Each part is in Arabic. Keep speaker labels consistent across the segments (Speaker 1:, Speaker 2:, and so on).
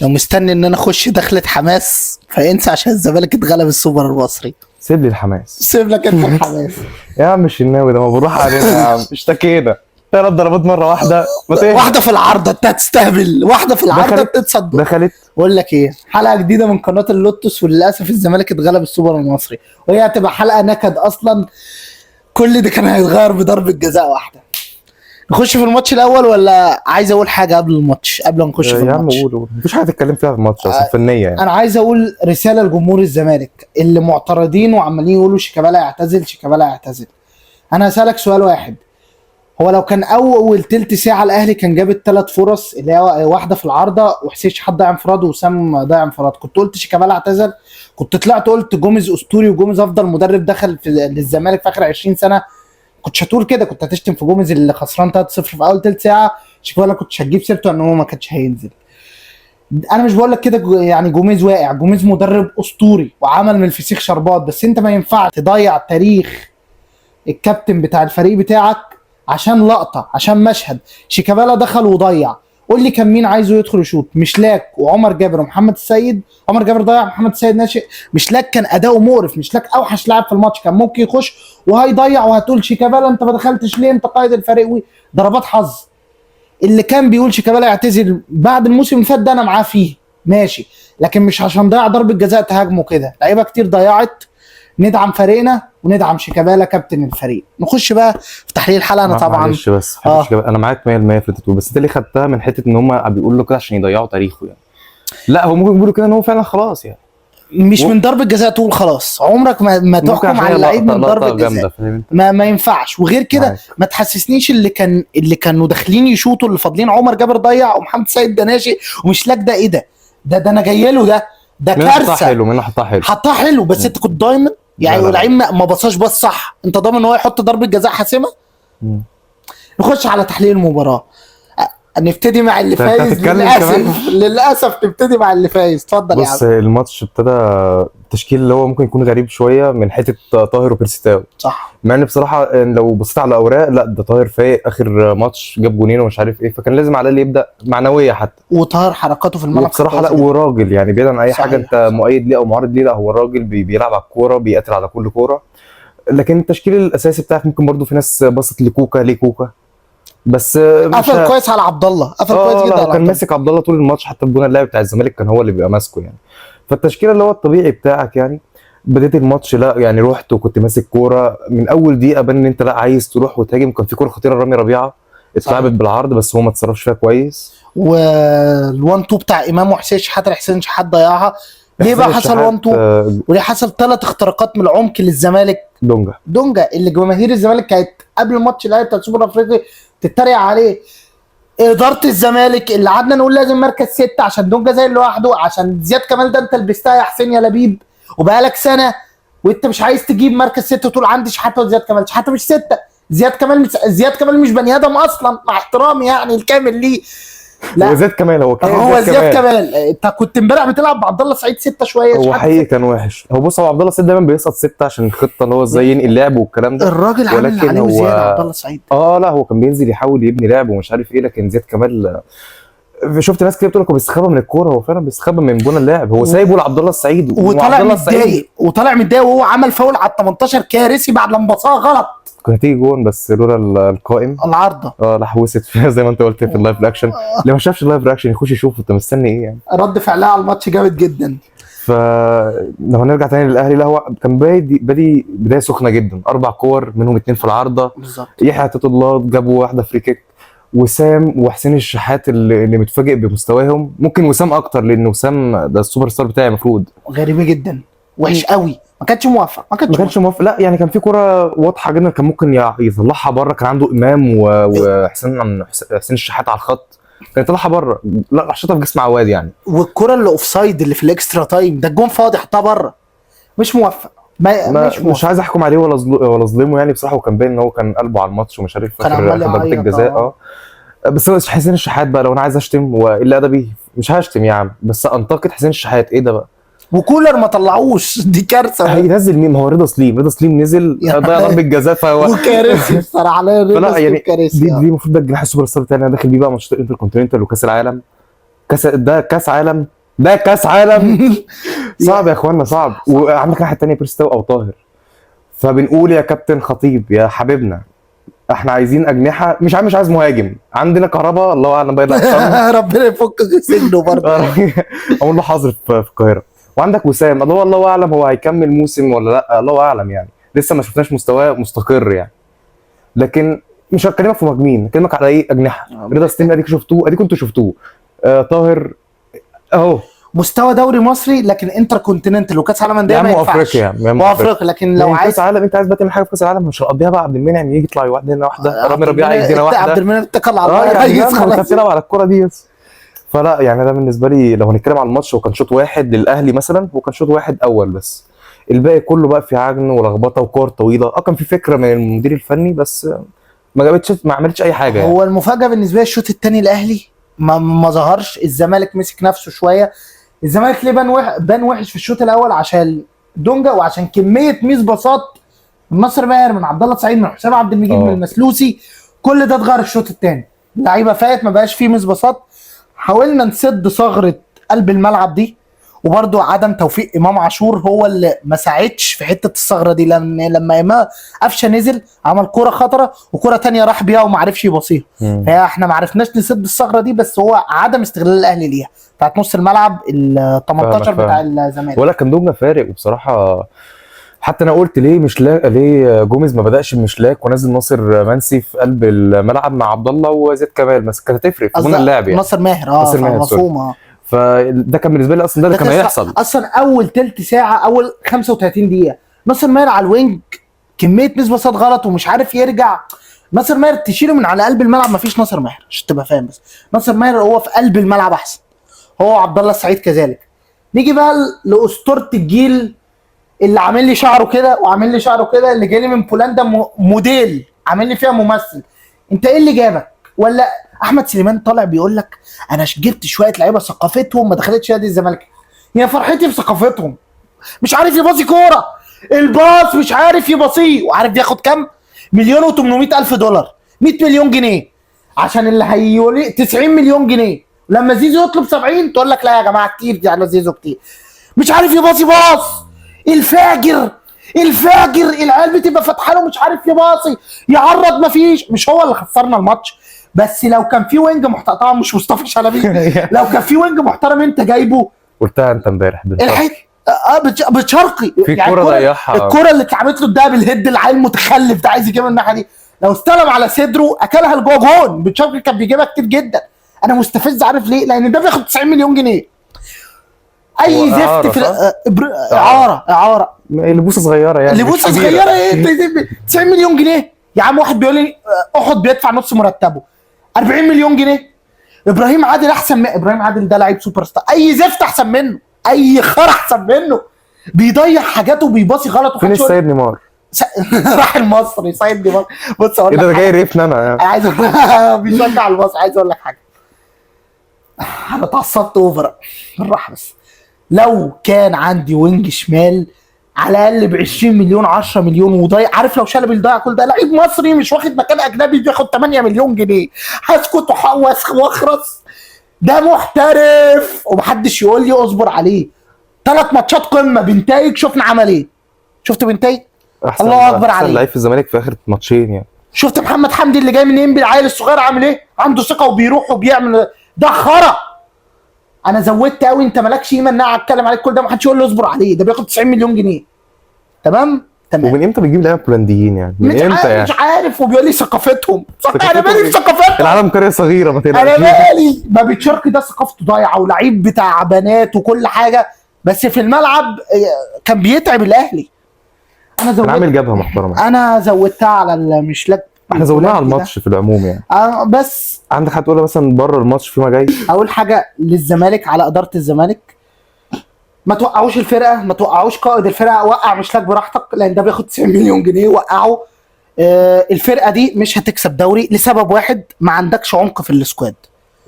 Speaker 1: لو مستني ان انا اخش دخلة حماس فانسى، عشان الزمالك اتغلب السوبر المصري.
Speaker 2: سيب لي الحماس.
Speaker 1: سيب لك انت الحماس.
Speaker 2: يا عم الشناوي ده ما بروح علينا يا عم، اشتكينا 3 ضربات مره واحده.
Speaker 1: واحده في العارضه، انت هتستهبل. واحده في العارضه بتتصدق.
Speaker 2: دخلت.
Speaker 1: بقول لك ايه، حلقه جديده من قناه اللوتس، وللاسف الزمالك اتغلب السوبر المصري، وهي هتبقى حلقه نكد اصلا. كل ده كان هيتغير بضربه جزاء واحده. نخش في الماتش الاول ولا عايز اقول حاجه قبل الماتش قبل ما نخش في الماتش؟
Speaker 2: يا عم قول، مفيش حاجه تتكلم فيها في الماتش اصلا فنيه يعني.
Speaker 1: انا عايز اقول رساله لجمهور الزمالك اللي معترضين وعمالين يقولوا شيكابالا يعتزل شيكابالا يعتزل. انا هسالك سؤال واحد، هو لو كان اول تلت ساعه الاهلي كان جاب الثلاث فرص اللي هي واحده في العارضه وحسين شحات ضيع انفراد ووسام ضيع انفراد، كنت قلت شيكابالا اعتزل؟ كنت طلعت قلت جوميز اسطوري وجوميز افضل مدرب دخل للزمالك في اخر 20 سنه؟ كنتش هتقول كده، كنت هتشتم في جوميز اللي خسران 3-0 في اول تلت ساعه. شيكابالا كنتش هتجيب سيرته ان هو ما كانش هينزل. انا مش بقول لك كده يعني جوميز واقع، جوميز مدرب اسطوري وعمل من الفسيخ شربات، بس انت ما ينفعش تضيع تاريخ الكابتن بتاع الفريق بتاعك عشان لقطه، عشان مشهد. شيكابالا دخل وضيع. قول لي كان مين عايزه يدخل يشوط؟ مشلاك وعمر جابر ومحمد السيد. عمر جابر ضيع، محمد السيد ناشئ. مشلاك كان اداؤه مقرف، مشلاك اوحش لاعب في الماتش، كان ممكن يخش وهيضيع وهتقول شيكابالا انت ما دخلتش ليه، انت قائد الفريق. ضربات حظ. اللي كان بيقول شيكابالا يعتزل بعد الموسم اللي فات ده انا معاه فيه ماشي، لكن مش عشان ضيع ضربه جزاء تهاجمه كده. لعيبه كتير ضيعت. ندعم فريقنا وندعم شيكابالا كابتن الفريق. نخش بقى في تحليل الحلقه. انا طبعا
Speaker 2: معلش بس انا معاك 100% في اللي انت بتقوله، بس انت ليه خدتها من حته ان هم بيقولوا له كده عشان يضيعوا تاريخه يعني؟ لا هو ممكن يقولوا كده ان هو فعلا خلاص يعني،
Speaker 1: مش من ضربه جزاء تقول خلاص. عمرك ما تحكم على اللعيب من ضربه جزاء، ما ينفعش. وغير كده ما تحسسنيش اللي كانوا داخلين يشوطوا اللي فاضلين. عمر جابر ضيع ومحمد سيد ده ناشئ ومشلاك ده ايه ده انا جاي له ده كارثه. حطها حلو بس انت كنت ضامن يعني اللعيب ما بصاش بص صح، انت ضامن ان هو يحط ضربه جزاء حاسمه. نخش على تحليل المباراه. نبتدي مع اللي فايز. للاسف نبتدي مع اللي فايز. اتفضل يا عم.
Speaker 2: بص الماتش ابتدى التشكيل اللي هو ممكن يكون غريب شويه من حته طاهر وبيرسيتاو،
Speaker 1: صح.
Speaker 2: مع ان بصراحه لو بصيت على الاوراق لا ده طاهر فايق، اخر ماتش جاب جونين ومش عارف ايه، فكان لازم على اللي يبدا معنويه حتى.
Speaker 1: وطاهر حركاته في الملعب
Speaker 2: بصراحه لا، وراجل يعني بعيد عن اي حاجه انت مؤيد ليه او معارض ليه، لا هو الراجل بيلعب على الكوره، بيقاتل على كل كوره. لكن التشكيل الاساسي بتاعك ممكن برضو في ناس بصت لكوكا، ليه كوكا بس
Speaker 1: قفل كويس على عبد الله، قفل كويس جدا على
Speaker 2: كان ماسك عبد الله طول الماتش، حتى الجون اللاعب بتاع الزمالك كان هو اللي بيبقى ماسكه يعني. فالتشكيله اللي هو الطبيعي بتاعك يعني، بدايه الماتش لا يعني رحت وكنت ماسك كوره من اول دقيقه، بان ان انت لا عايز تروح وتهاجم. كان في كوره خطيره رامي ربيعه اتلعبت بالعرض بس هو ما اتصرفش فيها كويس،
Speaker 1: والوان تو بتاع امام وحسين شحات، حسين شحات ضيعها. ليه بقى حصل وان تو؟ وليه حصل 3 اختراقات من العمق للزمالك؟ دونجا اللي جماهير الزمالك كانت قبل الماتش الاهلي بتاع السوبر الافريقي تتريق عليه. اداره الزمالك اللي قعدنا نقول لازم مركز 6 عشان دونجا زي لوحده، عشان زياد كمال ده انت لبستها يا حسين يا لبيب وبقالك سنه وانت مش عايز تجيب مركز 6 وتقول عندي شحاته وزياد كمال. شحاته مش 6، زياد كمال مش بني ادم اصلا، مع احترامي يعني الكامل ليه.
Speaker 2: لا زياد كمال هو
Speaker 1: زياد كمال. انت كنت امبارح بتلعب بعبد الله السعيد 6 شويه.
Speaker 2: هو حقيقي كان وحش. هو بص، هو عبد الله السعيد دايما بيسقط 6 عشان الخطه اللي هو ازاي ينقل لعب والكلام ده.
Speaker 1: الراجل عامل عليه زياده عبد الله السعيد.
Speaker 2: لا هو كان بينزل يحاول يبني لعب ومش عارف ايه، لكن زياد كمال شفت ناس كتير بتقول لك هو بيستخبى من الكوره، هو فعلا بيستخبى من بنى اللعب، هو سايبه لعبد الله السعيد
Speaker 1: وطالع متضايق وهو عمل فاول على 18 كارثي بعد لما بصاها غلط.
Speaker 2: كانت هتيجي جون بس لولا القائم
Speaker 1: العارضه
Speaker 2: راح وسط فيها زي ما انت قلت في اللايف رياكشن. اللي ما شافش اللايف رياكشن يخش يشوف انت مستني ايه يعني.
Speaker 1: رد فعلها على الماتش جامد جدا.
Speaker 2: فلو هنرجع تاني للاهلي، لا هو كان بادي بدايه سخنه جدا، 4 كور منهم 2 في العارضه
Speaker 1: بالظبط.
Speaker 2: يحيى عطية الله جابوا واحده فري كيك، وسام وحسين الشحات اللي متفاجئ بمستواهم. ممكن وسام اكتر لان وسام ده السوبر ستار بتاعي المفروض.
Speaker 1: غريبه جدا، وحش قوي، ما كانش موفق.
Speaker 2: لا يعني كان في كوره واضحه جدا كان ممكن يطلعها بره، كان عنده امام وحسين الشحات على الخط، كان يطلعها بره، لا راح شاطها في جسم عواد يعني.
Speaker 1: والكوره اللي اوف سايد اللي في الاكسترا تايم ده الجون فاضي حطها بره، مش موفق.
Speaker 2: مش عايز احكم عليه ولا اظلمه يعني بصراحه، وكان باين ان هو كان قلبه على الماتش ومش عارف
Speaker 1: فاكر
Speaker 2: ضربه الجزاء. بس هو حسين الشحات بقى، لو انا عايز اشتم والا ادبي مش هشتم يا عم، بس انتقد حسين الشحات. ايه ده بقى؟
Speaker 1: وكولر ما طلعوش، دي كارثه.
Speaker 2: هينزل مين؟ ما هو رضا سليم نزل ضيع ضربه جزاء فهو
Speaker 1: وكارثي بصراحه على
Speaker 2: رضا يعني كارثي. دي المفروض ده الجناح السوبر ستار بتاعنا داخل بيه بقى ماتشات الانتر كونتيننتال وكاس العالم. ده كاس عالم، ده كاس عالم. صعب يا اخوانا صعب. وعندك واحد تاني بيرستو او طاهر، فبنقول يا كابتن خطيب يا حبيبنا احنا عايزين اجنحه، مش عايز مهاجم، عندنا كهربا الله اعلم بقى يلعب.
Speaker 1: ربنا يفك سنه برضه.
Speaker 2: اقول له حاظر في القاهره. وعندك وسام الله اعلم هو هيكمل موسم ولا لا، الله اعلم يعني، لسه ما شفناش مستواه مستقر يعني. لكن مش هكلمك في مهاجمين، هكلمك على ايه، اجنحه. رضا سليم اديك شفتوه، اديك كنتوا شفتوه. طاهر اهو
Speaker 1: مستوى دوري مصري، لكن انتر كونتيننتال وكاس عالم انديه ما ينفعش.
Speaker 2: افريقيا
Speaker 1: لكن لو
Speaker 2: يعني
Speaker 1: عايز
Speaker 2: كاس عالم، انت عايز بقى تعمل حاجه في كاس العالم، مش هنقضيها بقى عبد المنعم يجي يطلع يوحدنا واحده، رامي ربيعه يدينا واحده،
Speaker 1: عبد المنعم اتكل على الله
Speaker 2: يعني
Speaker 1: ريس
Speaker 2: خلاص
Speaker 1: خلاص.
Speaker 2: تلعب على الكوره دي بس. فلا يعني ده بالنسبه لي لو هنتكلم على الماتش، هو كان شوط واحد للاهلي مثلا، هو كان شوط واحد اول بس، الباقي كله بقى في عجن ولخبطه وكور طويله. كان في فكره من المدير الفني بس ما عملتش اي حاجه يعني.
Speaker 1: هو المفاجاه بالنسبه لي الشوط الثاني الاهلي ما ظهرش، الزمالك مسك نفسه شويه. الزمالك ليه بان وحش في الشوط الاول؟ عشان دونجا، وعشان كميه ميس باصات من ناصر ماهر، من عبد الله سعيد، من حسام عبد المجيد، من المسلوسي، كل ده اتغير الشوط الثاني. اللعيبه فات، ما بقاش فيه ميس باصات. حاولنا نسد ثغره قلب الملعب دي، وبرده عدم توفيق امام عاشور هو اللي ما ساعدش في حته الثغره دي. لما امام قفشه نزل عمل كره خطره، وكره تانية راح بيها وما عرفش يباصيها. فاحنا ما عرفناش نسد الثغره دي، بس هو عدم استغلال الاهلي ليها بتاعت نص الملعب ال 18 بتاع الزمالك.
Speaker 2: ولا كان دوجنا فارق وبصراحه. حتى انا قلت ليه مش ليه جوميز ما بداش بمشلاك ونزل ناصر منسي في قلب الملعب مع عبد الله وزيد كمال، بس كانت هتفرق في بنى اللعب يعني.
Speaker 1: ناصر ماهر
Speaker 2: مفهوم. فده كان بالنسبه لي اصلا ده اللي كان هيحصل
Speaker 1: اصلا. اول تلت ساعه، اول 35 دقيقه ناصر ماهر على الوينج، كميه نسبة غلط ومش عارف يرجع. ناصر ماهر تشيله من على قلب الملعب، مفيش ناصر ماهر عشان تبقى فاهم. بس ناصر ماهر هو في قلب الملعب احسن، هو عبد الله السعيد كذلك. نيجي بقى لاسطوره الجيل اللي عامل لي شعره كده وعامل لي شعره كده، اللي جاي لي من بولندا، موديل عامل لي فيها ممثل. انت ايه اللي جابك؟ ولا احمد سليمان طالع بيقول لك انا جبت شويه لعيبه ثقافتهم ما دخلتش نادي الزمالك. يا فرحتي بثقافتهم، مش عارف يباصي كوره، الباص مش عارف يباصيه. وعارف بياخد كام؟ $1,800,000، 100 مليون جنيه، عشان اللي هيولي 90 مليون جنيه. لما زيزو يطلب 70 تقول لك لا يا جماعه كتير دي على زيزو كتير. مش عارف يباصي باص، الفاجر العيال بتبقى فاتحه له، مش عارف يباصي يعرض، مفيش. مش هو اللي خسرنا الماتش، بس لو كان في وينج محترم، طبعا مش مصطفى شلبي، لو كان في وينج محترم انت جايبه.
Speaker 2: قلتها انت امبارح
Speaker 1: بتشرقي
Speaker 2: في كوره ضيعها،
Speaker 1: الكوره اللي اتعملت له ده بالهيد، العيل المتخلف ده عايز يجيبها الناحيه دي، لو استلم على صدره اكلها لجوه جون. بتشرقي كان بيجيبها كتير جدا. انا مستفز، عارف ليه؟ لان ده بياخد 90 مليون جنيه. اي زفت في اعاره
Speaker 2: لبوسه صغيره يعني،
Speaker 1: لبوسه صغيره ايه 90 مليون جنيه يا عم. واحد بيقول لي احد بيدفع نص مرتبه 40 مليون جنيه. ابراهيم عادل احسن من ابراهيم عادل، ده لعيب سوبر ستار. اي زفت احسن منه، اي خرا احسن منه، بيضيع حاجاته وبيباصي غلط.
Speaker 2: فين السيد نيمار؟
Speaker 1: راح المصري سيد نيمار. بص اقول لك
Speaker 2: ده جاي ريفنا انا يعني.
Speaker 1: عايز بيشجع المصري. عايز اقول لك حاجه، انا اتعصبت اوفر بالراحه. بس لو كان عندي وينج شمال على الاقل ب 20 مليون 10 مليون وضايع، عارف لو شلبي ضايع كل ده، لعيب مصري مش واخد مكان اجنبي بياخد 8 مليون جنيه، هسكت واخرس. ده محترف ومحدش يقول لي اصبر عليه. 3 ماتشات قمه بنتائج، شفنا عمل ايه؟ شفت بنتائج؟ الله اكبر عليه.
Speaker 2: احسن لعيب في الزمالك في اخر ماتشين يعني.
Speaker 1: شفت محمد حمدي اللي جاي من انبي، العيل الصغير عامل ايه؟ عنده ثقه وبيروح وبيعمل. ده خرا. انا زودت قوي، انت مالكش قيمه ان انا اتكلم عليك كل ده، ما حدش يقول لي اصبر عليه. ده بياخد 90 مليون جنيه. تمام.
Speaker 2: ومن امتى بتجيب لعيبه بولنديين يعني؟ من امتى يعني؟
Speaker 1: مش عارف. وبيقول لي ثقافتهم. انا مالي بثقافتهم.
Speaker 2: العالم قريه صغيره ما تقلقش.
Speaker 1: انا مالي. ما بتشارك ده ثقافته ضايعه ولعيب بتاع بنات وكل حاجه، بس في الملعب كان بيتعب الاهلي.
Speaker 2: كان عامل جبهه محترمه.
Speaker 1: انا زودتها على المشلك.
Speaker 2: احنا زودناها على الماتش في العموم يعني.
Speaker 1: بس
Speaker 2: عندك حد تقول مثلا بره الماتش فيما جاي؟
Speaker 1: اول حاجه للزمالك، على اداره الزمالك، ما توقعوش الفرقه، ما توقعوش قائد الفرقه. وقع مشلك براحتك، لان ده بياخد 90 مليون جنيه. وقعه. الفرقه دي مش هتكسب دوري لسبب واحد، ما عندكش عمق في السكواد.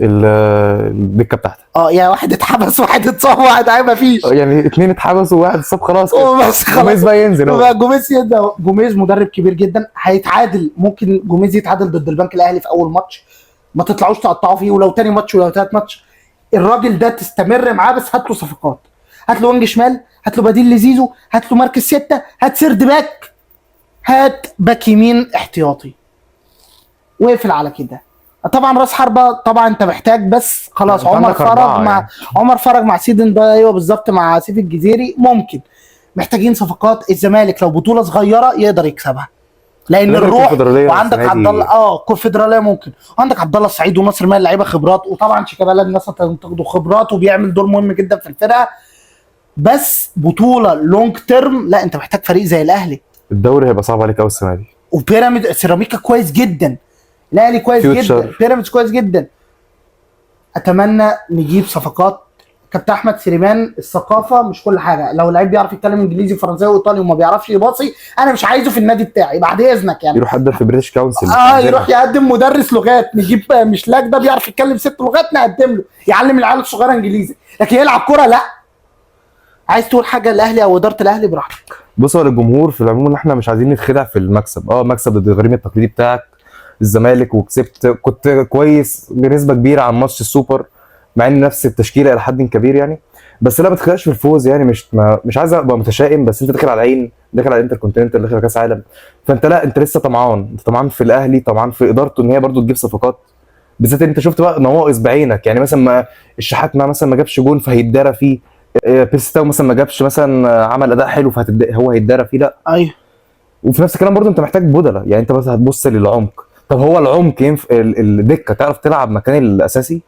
Speaker 2: الدكه بتاعتك
Speaker 1: يعني واحد اتحبس، واحد اتصاب، واحد ما فيش.
Speaker 2: يعني 2 اتحبسوا وواحد اتصاب، خلاص
Speaker 1: كده.
Speaker 2: جوميز بقى ينزل.
Speaker 1: جوميز مدرب كبير جدا، هيتعادل. ممكن جوميز يتعادل ضد البنك الاهلي في اول ماتش، ما تطلعوش تقطعوا فيه. ولو تاني ماتش ولو تالت ماتش الراجل ده تستمر معاه، بس هات له صفقات، هات له وينج شمال، هات له بديل لزيزو، هات له مركز 6، هات سيرد باك، هات باك يمين احتياطي، واقفل على كده. طبعا راس حربه طبعا انت محتاج، بس خلاص
Speaker 2: انت
Speaker 1: عمر
Speaker 2: عندك
Speaker 1: فرج
Speaker 2: 4
Speaker 1: مع
Speaker 2: يعني.
Speaker 1: عمر فرج مع سيدن ده، ايوه بالظبط، مع سيف الجزيري ممكن. محتاجين صفقات. الزمالك لو بطوله صغيره يقدر يكسبها، لان
Speaker 2: لازم
Speaker 1: الروح.
Speaker 2: الكونفدرالية
Speaker 1: وعندك
Speaker 2: السنة
Speaker 1: عبد الله
Speaker 2: دي.
Speaker 1: كونفدراليه ممكن، وعندك عبد الله السعيد وناصر ماهر لعيبه خبرات، وطبعا شيكابالا الناس هتاخده خبرات وبيعمل دور مهم جدا في الفرقه. بس بطوله لونج تيرم، لا انت محتاج فريق زي الاهلي.
Speaker 2: الدوري هيبقى صعب عليك قوي السنة دي.
Speaker 1: وبيراميد سيراميكا كويس جدا، الاهلي كويس جدا،
Speaker 2: فيوتشر.
Speaker 1: بيراميدز كويس جدا. اتمنى نجيب صفقات. كابتن احمد سليمان الثقافه مش كل حاجه، لو لعيب بيعرف يتكلم انجليزي وفرنساوي وايطالي وما بيعرفش يباصي، انا مش عايزه في النادي بتاعي بعد اذنك يعني.
Speaker 2: يروح قدم في بريتش كونسل.
Speaker 1: يروح يقدم مدرس لغات، نجيب مش لاك ده بيعرف يتكلم 6 لغات نقدم له يعلم العيال الصغيره انجليزي، لكن يلعب كوره لا. عايز تقول حاجه الاهلي او اداره الاهلي براحتك.
Speaker 2: بص، هو للجمهور في العموم احنا مش عايزين نتخدع في المكسب. مكسب ضد الغريم التقليدي بتاعك الزمالك، وكسبت، كنت كويس بنسبه كبيره عن ماتش السوبر، مع ان نفس التشكيله الى حد كبير يعني. بس لا، ما تخدعش في الفوز يعني. مش عايز ابقى متشائم، بس انت داخل على العين، داخل على الانتر كونتيننتال، داخل على كاس عالم. فانت لا، انت لسه طمعان، انت طمعان في الاهلي، طمعان في ادارته ان هي برضو تجيب صفقات. بالذات انت شفت بقى نواقص بعينك، يعني مثلا ما الشحات مثلا ما جابش جون فهيتدارى فيه. بيرستاو مثلا ما جابش مثلا عمل اداء حلو هو هيتدارى فيه، لا.
Speaker 1: ايوه.
Speaker 2: وفي نفس الكلام برضو انت محتاج بدله، يعني انت بس هتبص للعمق. طب هو العمق ينفع الدكه تعرف تلعب مكان الاساسي؟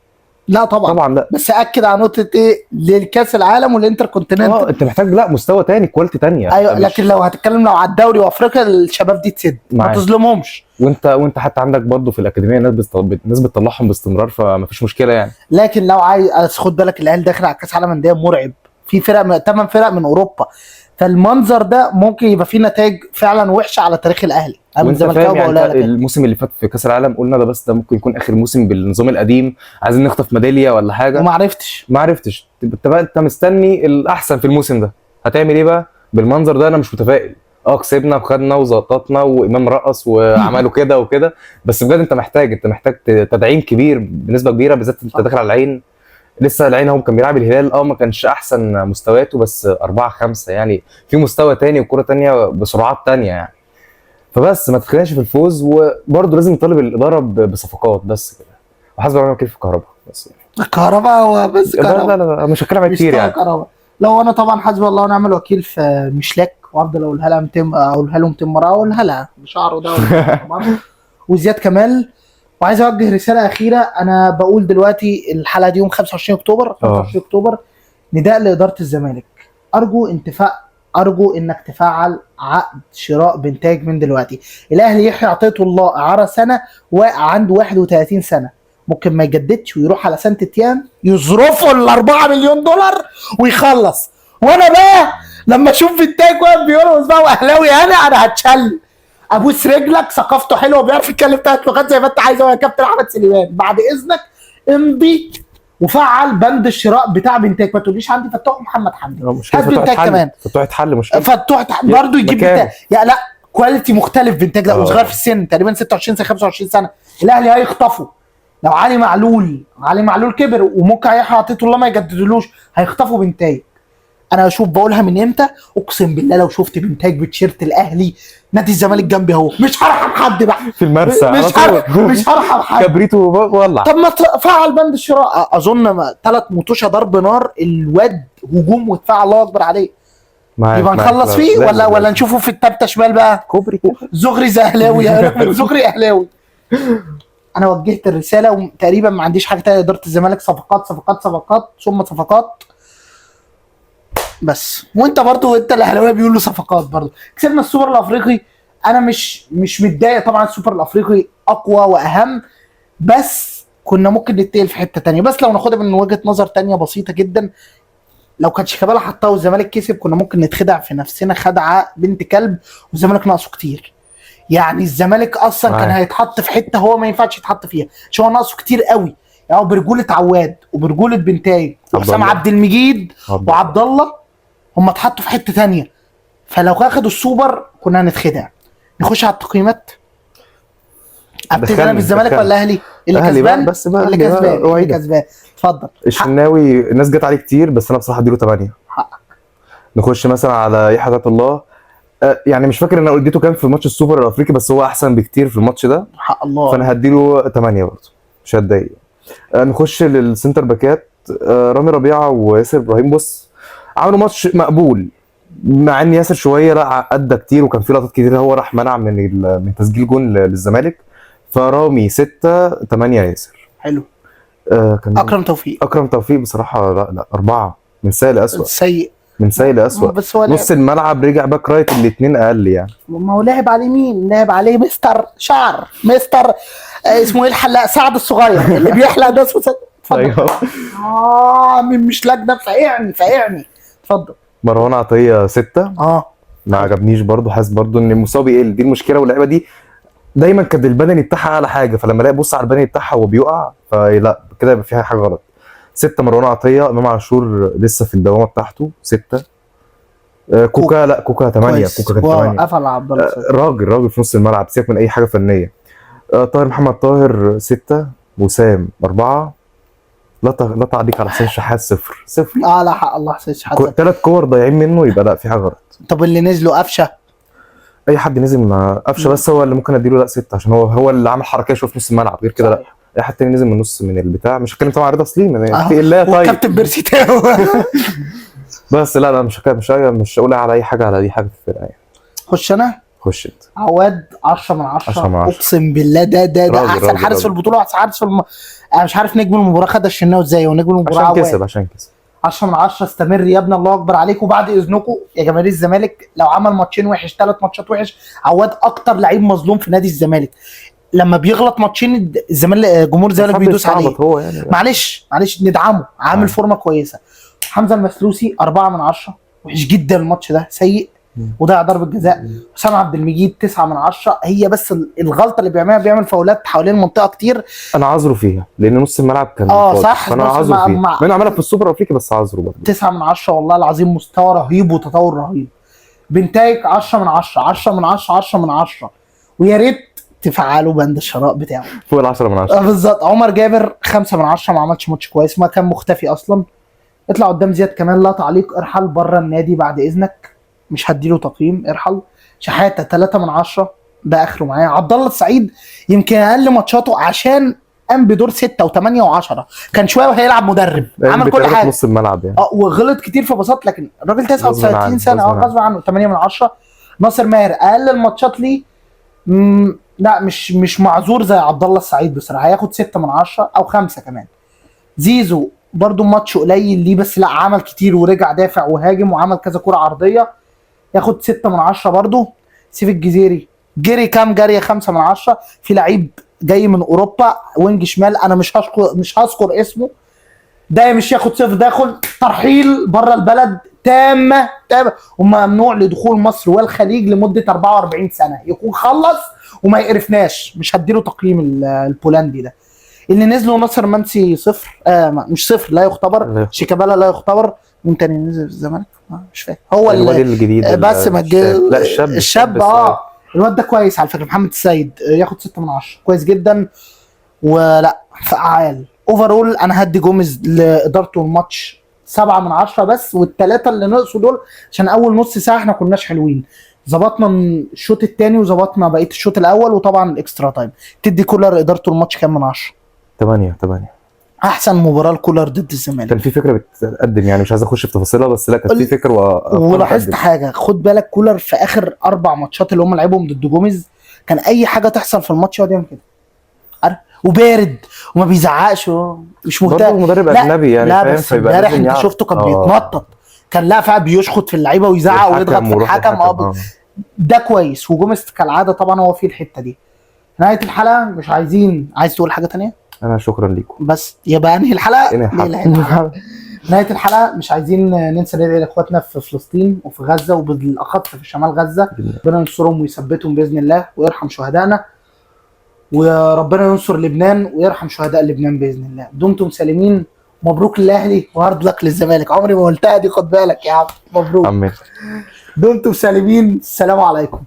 Speaker 1: لا طبعا.
Speaker 2: طبعا لا.
Speaker 1: بس اكد على نقطه ايه، للكاس العالم والانتر كونتيننتال.
Speaker 2: انت محتاج لا مستوى تاني، كواليتي تانية.
Speaker 1: ايوه،
Speaker 2: مش
Speaker 1: لكن لو هتتكلم لو على الدوري وافريقيا، الشباب دي تسد، ما
Speaker 2: معاك.
Speaker 1: تظلمهمش.
Speaker 2: وانت حتى عندك برضو في الاكاديميه ناس بتطلعهم باستمرار، فما فيش مشكله يعني.
Speaker 1: لكن لو عايز، خد بالك الاهلي داخل على كاس عالم انديه مرعب، في فرق 8 فرق من اوروبا، فالمنظر ده ممكن يبقى فيه نتائج فعلا وحشه على تاريخ الاهلي. انا
Speaker 2: وانت
Speaker 1: زملكاوي
Speaker 2: فاهم يعني،
Speaker 1: بقولها
Speaker 2: انت
Speaker 1: لك.
Speaker 2: الموسم اللي فات في كاس العالم قلنا ده ممكن يكون اخر موسم بالنظام القديم، عايزين نخطف ميداليه ولا حاجه.
Speaker 1: وما عرفتش.
Speaker 2: ما عرفتش. انت مستني الاحسن في الموسم ده، هتعمل ايه بقى بالمنظر ده؟ انا مش متفائل. كسبنا وخدنا وزقططنا وامام رقص وعملوا كده وكده، بس بجد انت محتاج تدعيم كبير بنسبه كبيره، بالذات انت داخل على العين. لسه العين هو كان بيلعب الهلال، ما كانش احسن مستوياته، بس 4-5 يعني في مستوى تاني وكرة تانية بسرعات تانية يعني. فبس ما تتخدعش في الفوز، وبرضه لازم يطالب الاداره بصفقات بس كده. وحسب الله كيف في الكهرباء بس يعني.
Speaker 1: الكهرباء هو بس
Speaker 2: لا
Speaker 1: كهرباء،
Speaker 2: لا لا، مش هتكلم عليه
Speaker 1: مش
Speaker 2: كتير
Speaker 1: طايق
Speaker 2: يعني.
Speaker 1: كهرباء. لو انا طبعا حسبي الله ونعم الوكيل في مشلاك، وافضل اقولها لها 200، اقولها له 200 مره، اقولها لها بشعره ده طبعا. وزياد كمال. وعايز اوجه رساله اخيره. انا بقول دلوقتي الحلقه دي يوم 25 اكتوبر، 25 اكتوبر، نداء لاداره الزمالك، ارجو انك تفعل عقد شراء بانتاج من دلوقتي. الاهلي يحيى عطيه الله اعاره سنه، وعنده 31 سنه، ممكن ما يجددش ويروح على سانت تيان يظرفوا ال 4 مليون دولار ويخلص. وانا بقى لما اشوف بنتاج واقف بيقول بقى واهلاوي، انا هتشل ابوس رجلك، ثقافته حلوه وبيعرف يتكلم 3 لغات زي ما انت عايز. هو يا كابتن احمد سليمان بعد اذنك امضي وفعل بند الشراء بتاع بنتاج. ما تقوليش عندي فتوح محمد حمدي، هات بنتاج كمان.
Speaker 2: فتوح يتحل مشكله.
Speaker 1: فتوح برضه يجيب بنتاج، يا لا كواليتي مختلف بنتاج، لا وصغير في السن تقريبا 26 سنه 25 سنه. الاهلي هيخطفه لو علي معلول كبر وممكن يحيى عطيه الله ما يجددلوش، هيخطفوا بنتاج. انا اشوف بقولها من امتى، اقسم بالله لو شفت بنتاج بتيشيرت الاهلي نادي الزمالك جنبي اهو مش هرحم حد بقى
Speaker 2: في المرسى
Speaker 1: مش هرحم حد.
Speaker 2: كبريته ولع.
Speaker 1: طب ما فعل بند الشراء، اظن 3 مطوشه ضرب نار، الواد هجوم ودفاع الله اكبر عليه. يبقى نخلص فيه ولا نشوفه في التابته شمال بقى
Speaker 2: كوبري كده.
Speaker 1: زغري زهلاوي زغري اهلاوي. انا وجهت الرساله وتقريبا ما عنديش حاجه تانية. اداره الزمالك صفقات صفقات صفقات ثم صفقات بس. وانت برضو انت الاهلاويه بيقولوا صفقات برضو. كسبنا السوبر الافريقي، انا مش متضايق طبعا، السوبر الافريقي اقوى واهم، بس كنا ممكن نتقل في حته تانية. بس لو ناخدها من وجهه نظر تانية بسيطه جدا، لو كان شيكابالا حطها والزمالك كسب كنا ممكن نتخدع في نفسنا خدعه بنت كلب، والزمالك ناقصه كتير. يعني الزمالك اصلا كان هيتحط في حته هو ما ينفعش يتحط فيها، عشان هو ناقصه كتير قوي. يعني برجوله عواد وبرجوله بنتاج وحسام عبد المجيد وعبد الله، هم اتحطوا في حته تانية. فلو اخدوا السوبر كنا هنتخدع. نخش على التقييمات. ابتدي انا بالزمالك ولا الاهلي؟ اللي كسبان
Speaker 2: بس بقى
Speaker 1: اللي كسبان اتفضل.
Speaker 2: الشناوي الناس جت عليه كتير، بس انا بصراحه اديله 8.
Speaker 1: حقك.
Speaker 2: نخش مثلا على يحيى ذات الله. يعني مش فاكر ان انا اديته كام في ماتش السوبر الافريقي، بس هو احسن بكتير في الماتش ده،
Speaker 1: حق الله.
Speaker 2: فانا هديله 8 برضه، مش هتضايق. نخش للسنتر باكات. رامي ربيعه وياسر ابراهيم. بص، عملوا ماتش مقبول، مع ان ياسر شويه لا ادى كتير، وكان في لقطات كتير هو راح منع من تسجيل جون للزمالك. فرامي 6، 8 ياسر.
Speaker 1: حلو.
Speaker 2: كان
Speaker 1: اكرم توفيق.
Speaker 2: اكرم توفيق بصراحه لا 4، من سيء لاسوء.
Speaker 1: سيء.
Speaker 2: من سيء لاسوء.
Speaker 1: بس هو
Speaker 2: نص الملعب رجع باك رايت، الاثنين اقل يعني.
Speaker 1: ما هو لعب عليه مين؟ لعب عليه مستر شعر، مستر اسمه ايه الحلاق سعد الصغير اللي بيحلق ده اسمه
Speaker 2: ايوه.
Speaker 1: مش لجنه. فاقعني. اتفضل.
Speaker 2: مروان عطيه 6. ما عجبنيش برضه، حاسس برضه ان المستوى بيقل، دي المشكله. واللعيبه دي دايما كان البدني بتاعها اعلى حاجه، فلما الاقي بص على البدني بتاعها وهو بيقع، فلا كده يبقى فيها حاجه غلط. 6 مروان عطيه. امام عاشور لسه في الدوامه بتاعته 6. كوكا لا كوكا 8. كوكا كان 8.
Speaker 1: قفل عبد الله.
Speaker 2: راجل في نص الملعب، سيبك من اي حاجه فنيه. طاهر محمد طاهر 6. وسام 4. لا تعليق على حسين شحات 0.
Speaker 1: لا حق الله. حسين شحات
Speaker 2: 3 كور ضايعين منه، يبقى لا في حاجه غلط.
Speaker 1: طب اللي نزلوا قفشه؟
Speaker 2: اي حد نزل مع قفشه بس هو اللي ممكن اديله لا 6، عشان هو اللي عمل حركه شويه في نص الملعب، غير كده لا. اي حد تاني نزل من نص من البتاع. مش هتكلم طبعا عن رضا سليم في الله. طيب
Speaker 1: كابتن بيرسيتاو.
Speaker 2: بس لا مش هقول على اي حاجه على دي حاجه في الفرقه يعني.
Speaker 1: خش انا.
Speaker 2: خش انت.
Speaker 1: عواد 10 من 10.
Speaker 2: 10 من 10.
Speaker 1: اقسم بالله ده احسن حارس في البطوله، احسن حارس انا مش عارف نجم المباراه خد الشناوي ازاي، ونجم المباراه
Speaker 2: عشان كسب
Speaker 1: 10 من 10. استمر يا ابني، الله اكبر عليك. وبعد اذنكم يا جماهير الزمالك، لو عمل ماتشين وحش 3 ماتشات وحش، عواد اكتر لعيب مظلوم في نادي الزمالك. لما بيغلط ماتشين الزمالك، جمهور الزمالك بيدوس عليه.
Speaker 2: هو يعني
Speaker 1: معلش ندعمه، عامل فورمه كويسه. حمزه المسلوسي 4 من 10. وحش جدا الماتش ده، سيء وضيع ضربه جزاء. حسام عبد المجيد 9 من 10. هي بس الغلطه اللي بيعمل فاولات حوالين المنطقه كتير،
Speaker 2: انا عذره فيها لان نص الملعب كان
Speaker 1: صح.
Speaker 2: انا عذره فيها مع انه عملها في السوبر الافريقي، بس عذره برضه. 9
Speaker 1: من 10 والله العظيم. مستوى رهيب وتطور رهيب. بنتايج 10 من 10. 10 من 10. 10 من 10. ويا ريت تفعلوا بند الشراء بتاعه
Speaker 2: فوق ال 10 من 10.
Speaker 1: بالظبط. عمر جابر 5 من 10. ما عملش ماتش كويس، ما كان مختفي اصلا. اطلع قدام زياد كمان، لا تعليق. ارحل بره النادي بعد اذنك، مش هديله تقييم. ارحل. شحاته 3 من 10. ده اخره معايا. عبد الله السعيد يمكن اقل ماتشاته عشان قام بدور 6 و8 و10. كان شويه وهيلعب مدرب، عمل كل حاجه
Speaker 2: نص الملعب يعني.
Speaker 1: وغلط كتير في باصات، لكن الراجل 39 سنه غصب عنه. 8 من 10. ناصر ماهر اقل الماتشات ليه لا مش معذور زي عبد الله السعيد بصراحه، هياخد 6 من 10 او 5 كمان. زيزو برضو ماتش قليل ليه، بس لا عمل كتير ورجع دافع وهاجم وعمل كذا كرة عرضية، ياخد 6 من 10 برضو. سيف الجزيري جري كام جريه 5 من 10. في لعيب جاي من اوروبا وينج شمال، انا مش هذكر اسمه، ده مش ياخد صفر، ده ياخد ترحيل بره البلد تامه وممنوع لدخول مصر والخليج لمده 44 سنه، يكون خلص وما يقرفناش. مش هديله تقييم البولندي ده. اللي نزلوا ناصر منسي 0. مش 0، لا يختبر. شيكابالا لا يختبر. مين تاني نزل في الزمالك؟ مش فاكر. هو
Speaker 2: الجديد
Speaker 1: بس ما
Speaker 2: لا
Speaker 1: الشاب الواد ده كويس على فكره. محمد السيد ياخد 6 من 10. كويس جدا ولا فعال. اوفرول انا هدي جوميز لادارته الماتش 7 من 10 بس، والثلاثه اللي نقصوا دول عشان اول نص ساعه احنا كناش حلوين. ظبطنا الشوط الثاني وظبطنا بقيه الشوط الاول، وطبعا الاكسترا تايم. تدي كولر ادارته الماتش كام من 10؟
Speaker 2: 8.
Speaker 1: احسن مباراه لكولر ضد الزمالك.
Speaker 2: كان في فكره بتقدم يعني، مش عايز اخش في تفاصيلها، بس لا كانت في فكره
Speaker 1: ولاحظت حاجه، خد بالك كولر في اخر 4 ماتشات اللي هم لعبهم ضد جوميز كان اي حاجه تحصل في الماتش يقعد يعمل كده وبارد وما بيزعقش، مش مهتم.
Speaker 2: برضه مدرب اجنبي يعني،
Speaker 1: لا بس امبارح انت شفته كان بيتنطط، كان لا فعلا بيشخط في اللعيبه ويزعق ويضغط في الحكم. ده كويس. وجوميز كالعاده طبعا هو في الحته دي. نهايه الحلقه مش عايز تقول حاجه تانية؟
Speaker 2: انا شكرا لكم
Speaker 1: بس يبقى انهي الحلقه. نهايه الحلقه مش عايزين ننسى ندعي لاخواتنا في فلسطين وفي غزه، وبالاخص في شمال غزه. ربنا ينصرهم ويثبتهم باذن الله ويرحم شهدائنا، وربنا ينصر لبنان ويرحم شهداء لبنان باذن الله. دمتم سالمين. مبروك للاهلي وهارد لك للزمالك. عمري ما قلتها دي، خد بالك يا عم. مبروك. دمتم سالمين. السلام عليكم.